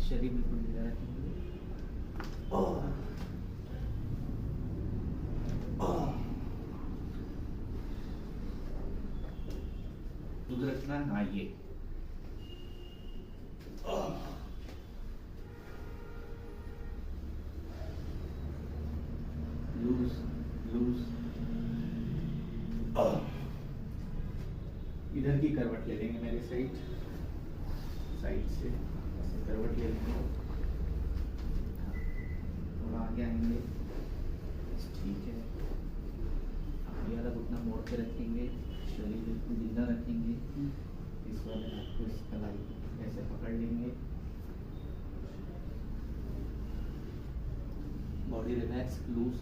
शरीर बिल्कुल ढीला रखेंगे। दूध रखना, नहाइए। Loose loose. इधर की करवट ले लेंगे, मेरे साइड से ऐसे करवट ले लेंगे, थोड़ा आगे आएंगे। ठीक है, अब ये वाला घुटना मोड़ के रखेंगे, शरीर बिल्कुल ढीला रखेंगे। इस वाले हाथ को इस कलाई ऐसे पकड़ लेंगे, बॉडी रिलैक्स, लूज।